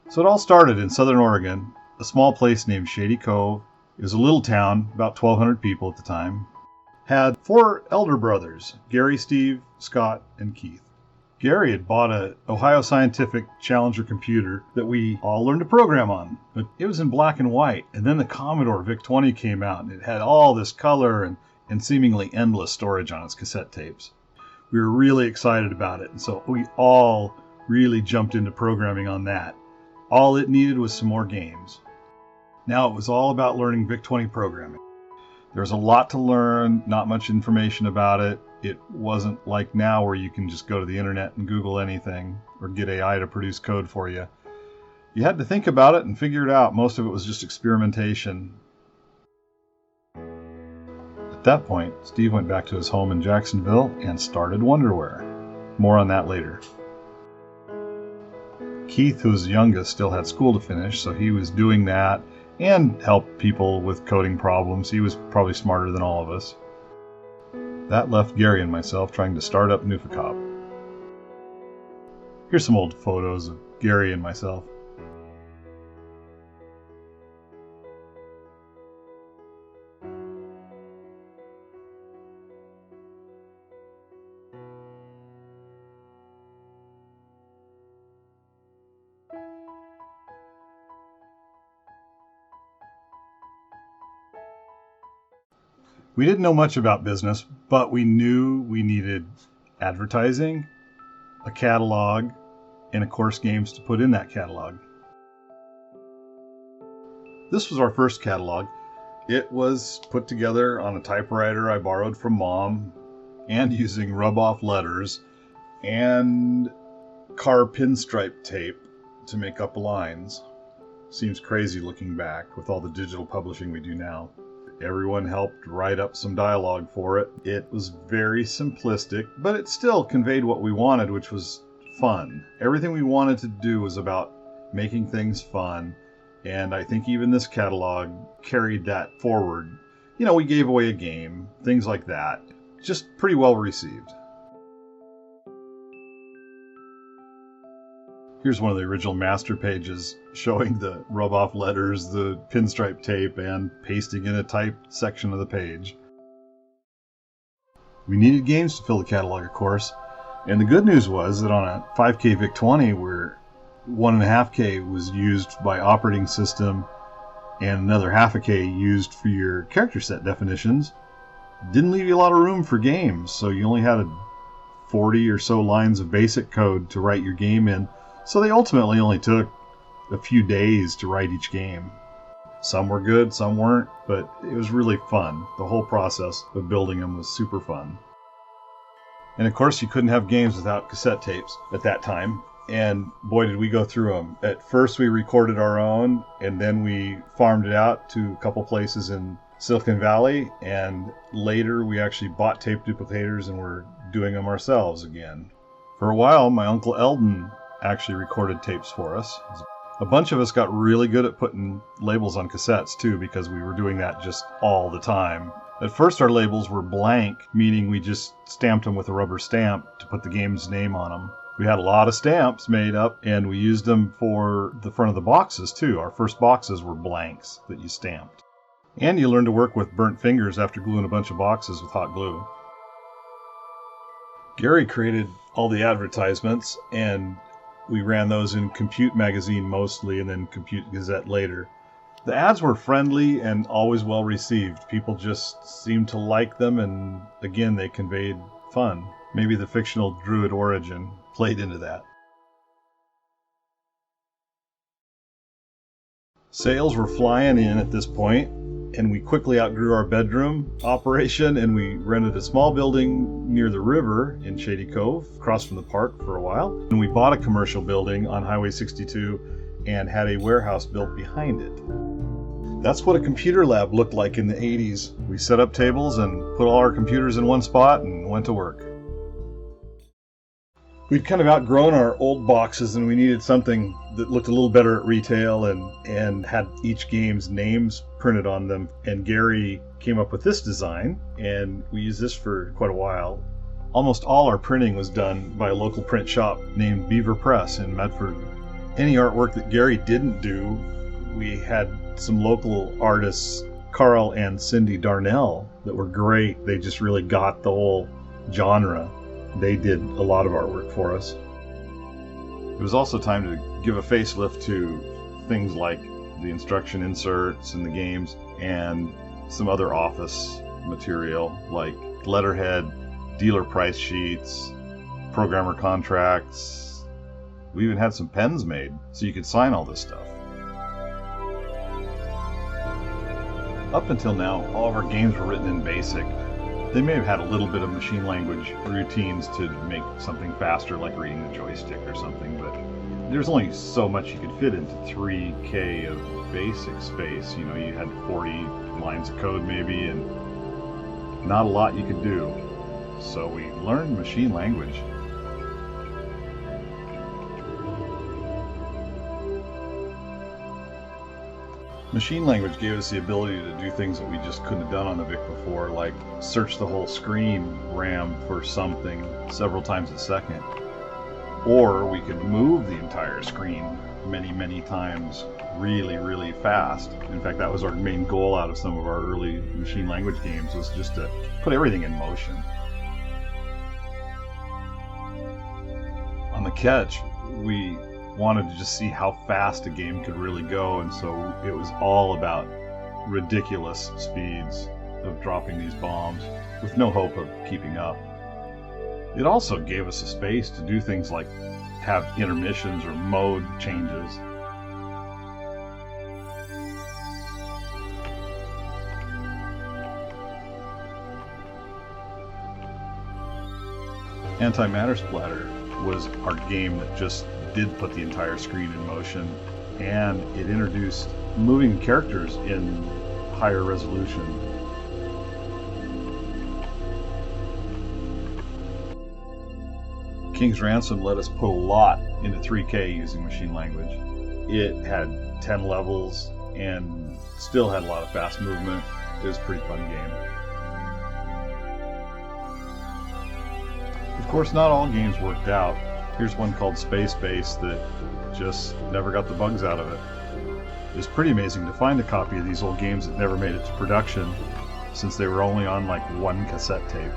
So it all started in Southern Oregon, a small place named Shady Cove. It was a little town, about 1,200 people at the time. Had 4 elder brothers, Gary, Steve, Scott, and Keith. Gary had bought an Ohio Scientific Challenger computer that we all learned to program on. But it was in black and white, and then the Commodore Vic20 came out, and it had all this color and seemingly endless storage on its cassette tapes. We were really excited about it, and so we all really jumped into programming on that. All it needed was some more games. Now it was all about learning Vic20 programming. There was a lot to learn, not much information about it. It wasn't like now where you can just go to the internet and Google anything or get AI to produce code for you. You had to think about it and figure it out. Most of it was just experimentation. At that point, Steve went back to his home in Jacksonville and started Wonderware. More on that later. Keith, who was the youngest, still had school to finish, so he was doing that and helped people with coding problems. He was probably smarter than all of us. That left Gary and myself trying to start up Nufekop. Here's some old photos of Gary and myself. We didn't know much about business, but we knew we needed advertising, a catalog, and of course games to put in that catalog. This was our first catalog. It was put together on a typewriter I borrowed from Mom, and using rub-off letters and car pinstripe tape to make up lines. Seems crazy looking back with all the digital publishing we do now. Everyone helped write up some dialogue for it. It was very simplistic, but it still conveyed what we wanted, which was fun. Everything we wanted to do was about making things fun, and I think even this catalog carried that forward. You know, we gave away a game, things like that. Just pretty well received. Here's one of the original master pages showing the rub-off letters, the pinstripe tape, and pasting in a typed section of the page. We needed games to fill the catalog, of course, and the good news was that on a 5K Vic20, where 1.5K was used by operating system and another 0.5K used for your character set definitions, didn't leave you a lot of room for games, so you only had 40 or so lines of basic code to write your game in. So they ultimately only took a few days to write each game. Some were good, some weren't, but it was really fun. The whole process of building them was super fun. And of course, you couldn't have games without cassette tapes at that time. And boy, did we go through them. At first, we recorded our own, and then we farmed it out to a couple places in Silicon Valley. And later, we actually bought tape duplicators and were doing them ourselves again. For a while, my Uncle Eldon actually recorded tapes for us. A bunch of us got really good at putting labels on cassettes too, because we were doing that just all the time. At first our labels were blank, meaning we just stamped them with a rubber stamp to put the game's name on them. We had a lot of stamps made up, and we used them for the front of the boxes too. Our first boxes were blanks that you stamped. And you learn to work with burnt fingers after gluing a bunch of boxes with hot glue. Gary created all the advertisements, and we ran those in Compute magazine mostly, and then Compute Gazette later. The ads were friendly and always well received. People just seemed to like them, and again, they conveyed fun. Maybe the fictional druid origin played into that. Sales were flying in at this point, and we quickly outgrew our bedroom operation, and we rented a small building near the river in Shady Cove, across from the park for a while. And we bought a commercial building on Highway 62 and had a warehouse built behind it. That's what a computer lab looked like in the 80s. We set up tables and put all our computers in one spot and went to work. We'd kind of outgrown our old boxes, and we needed something that looked a little better at retail and had each game's names printed on them. And Gary came up with this design, and we used this for quite a while. Almost all our printing was done by a local print shop named Beaver Press in Medford. Any artwork that Gary didn't do, we had some local artists, Carl and Cindy Darnell, that were great. They just really got the whole genre. They did a lot of artwork for us. It was also time to give a facelift to things like the instruction inserts in the games and some other office material like letterhead, dealer price sheets, programmer contracts. We even had some pens made so you could sign all this stuff. Up until now, all of our games were written in BASIC. They may have had a little bit of machine language routines to make something faster, like reading the joystick or something, but there's only so much you could fit into 3K of BASIC space. You know, you had 40 lines of code maybe, and not a lot you could do. So we learned machine language. Machine language gave us the ability to do things that we just couldn't have done on the VIC before, like search the whole screen RAM for something several times a second. Or we could move the entire screen many times really, really fast. In fact, that was our main goal out of some of our early machine language games, was just to put everything in motion. On the Catch, we wanted to just see how fast a game could really go, and so it was all about ridiculous speeds of dropping these bombs with no hope of keeping up. It also gave us a space to do things like have intermissions or mode changes. Antimatter Splatter was our game that just did put the entire screen in motion, and it introduced moving characters in higher resolution. King's Ransom let us put a lot into 3K using machine language. It had 10 levels and still had a lot of fast movement. It was a pretty fun game. Of course, not all games worked out. Here's one called Space Base that just never got the bugs out of it. It's pretty amazing to find a copy of these old games that never made it to production, since they were only on like one cassette tape.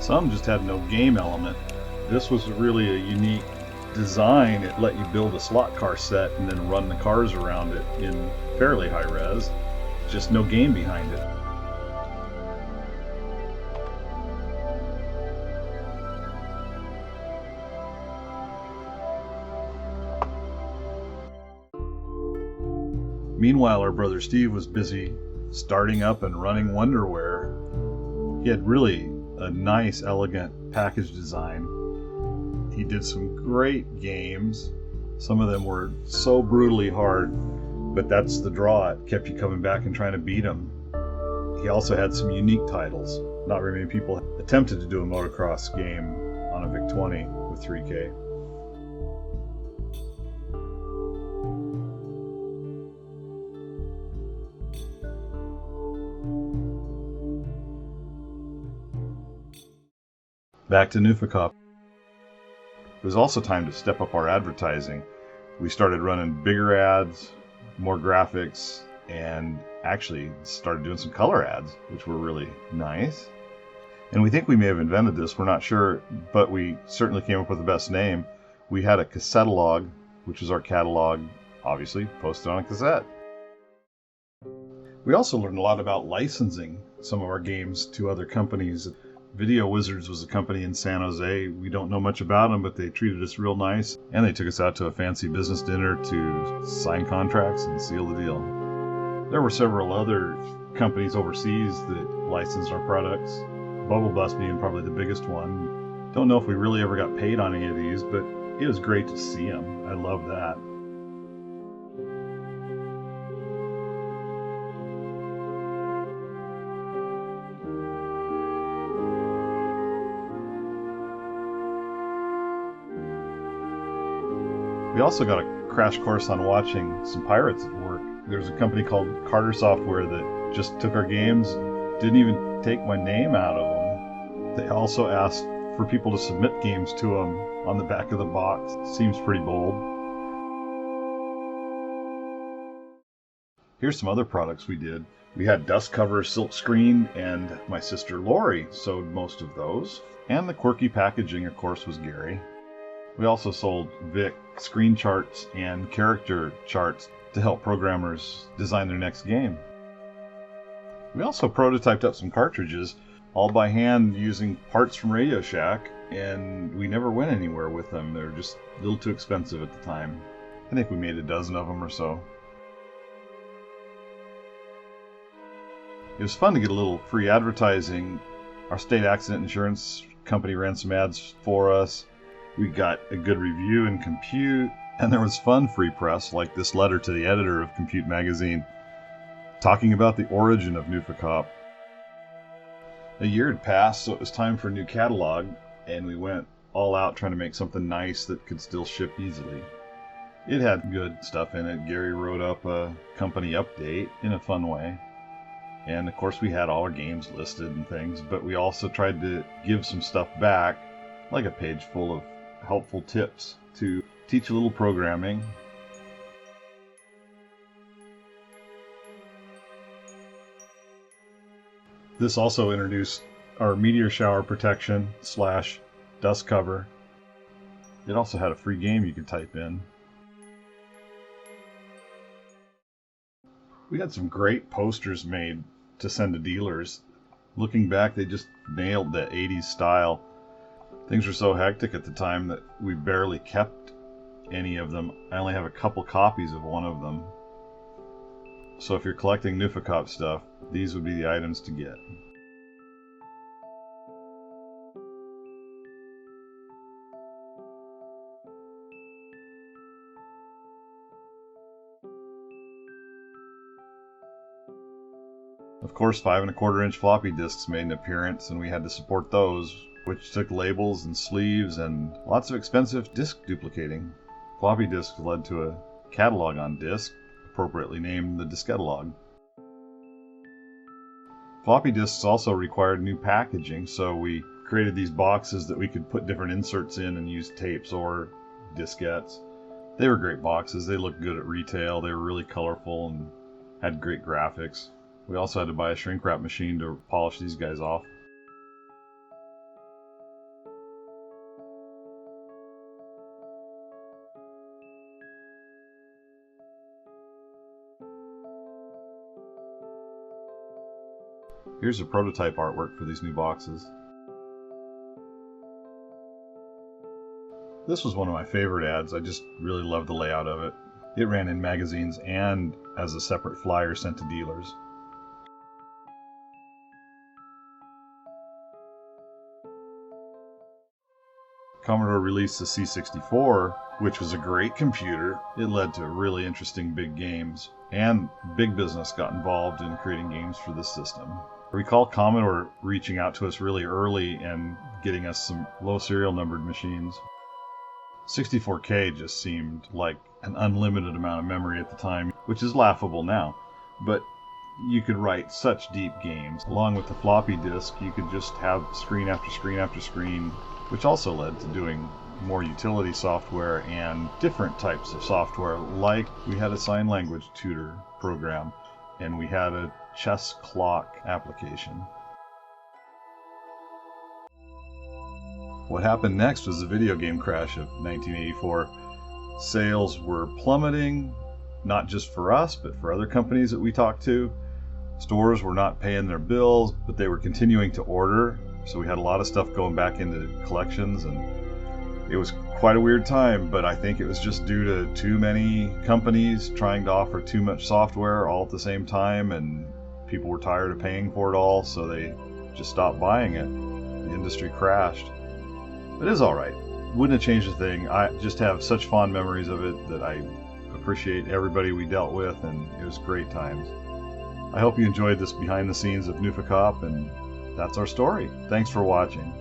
Some just had no game element. This was really a unique design. It let you build a slot car set and then run the cars around it in fairly high res. Just no game behind it. Meanwhile, our brother Steve was busy starting up and running Wonderware. He had really a nice, elegant package design. He did some great games. Some of them were so brutally hard, but that's the draw. It kept you coming back and trying to beat them. He also had some unique titles. Not very many people attempted to do a motocross game on a VIC-20 with 3K. Back to Nufekop. It was also time to step up our advertising. We started running bigger ads, more graphics, and actually started doing some color ads, which were really nice. And we think we may have invented this, we're not sure, but we certainly came up with the best name. We had a cassetalog, which was our catalog, obviously, posted on a cassette. We also learned a lot about licensing some of our games to other companies. Video Wizards was a company in San Jose. We don't know much about them, but they treated us real nice, and they took us out to a fancy business dinner to sign contracts and seal the deal. There were several other companies overseas that licensed our products, Bubble Bus being probably the biggest one. Don't know if we really ever got paid on any of these, but it was great to see them. I love that. We also got a crash course on watching some pirates at work. There's a company called Carter Software that just took our games, didn't even take my name out of them. They also asked for people to submit games to them on the back of the box seems pretty bold. Here's some other products we did. We had dust cover silk screen, and my sister Lori sewed most of those. And the quirky packaging, of course, was Gary. We also sold Vic screen charts and character charts to help programmers design their next game. We also prototyped up some cartridges, all by hand using parts from Radio Shack, and we never went anywhere with them. They were just a little too expensive at the time. I think we made a dozen of them or so. It was fun to get a little free advertising. Our state accident insurance company ran some ads for us. We got a good review in Compute, and there was fun free press, like this letter to the editor of Compute magazine, talking about the origin of Nufekop. A year had passed, so it was time for a new catalog, and we went all out trying to make something nice that could still ship easily. It had good stuff in it. Gary wrote up a company update in a fun way. And of course we had all our games listed and things, but we also tried to give some stuff back, like a page full of helpful tips to teach a little programming. This also introduced our meteor shower protection / dust cover. It also had a free game you could type in. We had some great posters made to send to dealers. Looking back, they just nailed the 80s style. Things were so hectic at the time that we barely kept any of them. I only have a couple copies of one of them. So if you're collecting Nufekop stuff, these would be the items to get. Of course, 5 1/4-inch floppy disks made an appearance, and we had to support those, which took labels and sleeves and lots of expensive disk duplicating. Floppy disks led to a catalog on disk, appropriately named the Disketalog. Floppy disks also required new packaging, so we created these boxes that we could put different inserts in and use tapes or diskettes. They were great boxes. They looked good at retail. They were really colorful and had great graphics. We also had to buy a shrink wrap machine to polish these guys off. Here's a prototype artwork for these new boxes. This was one of my favorite ads. I just really loved the layout of it. It ran in magazines and as a separate flyer sent to dealers. Commodore released the C64, which was a great computer. It led to really interesting big games, and big business got involved in creating games for this system. I recall Commodore reaching out to us really early and getting us some low serial numbered machines. 64K just seemed like an unlimited amount of memory at the time, which is laughable now, but you could write such deep games. Along with the floppy disk, you could just have screen after screen after screen, which also led to doing more utility software and different types of software, like we had a sign language tutor program and we had a chess clock application. What happened next was the video game crash of 1984. Sales were plummeting, not just for us, but for other companies that we talked to. Stores were not paying their bills, but they were continuing to order. So we had a lot of stuff going back into collections, and it was quite a weird time, but I think it was just due to too many companies trying to offer too much software all at the same time, and people were tired of paying for it all, so they just stopped buying it. The industry crashed. But it is all right. Wouldn't have changed a thing. I just have such fond memories of it that I appreciate everybody we dealt with, and it was great times. I hope you enjoyed this behind the scenes of Nufekop, and that's our story. Thanks for watching.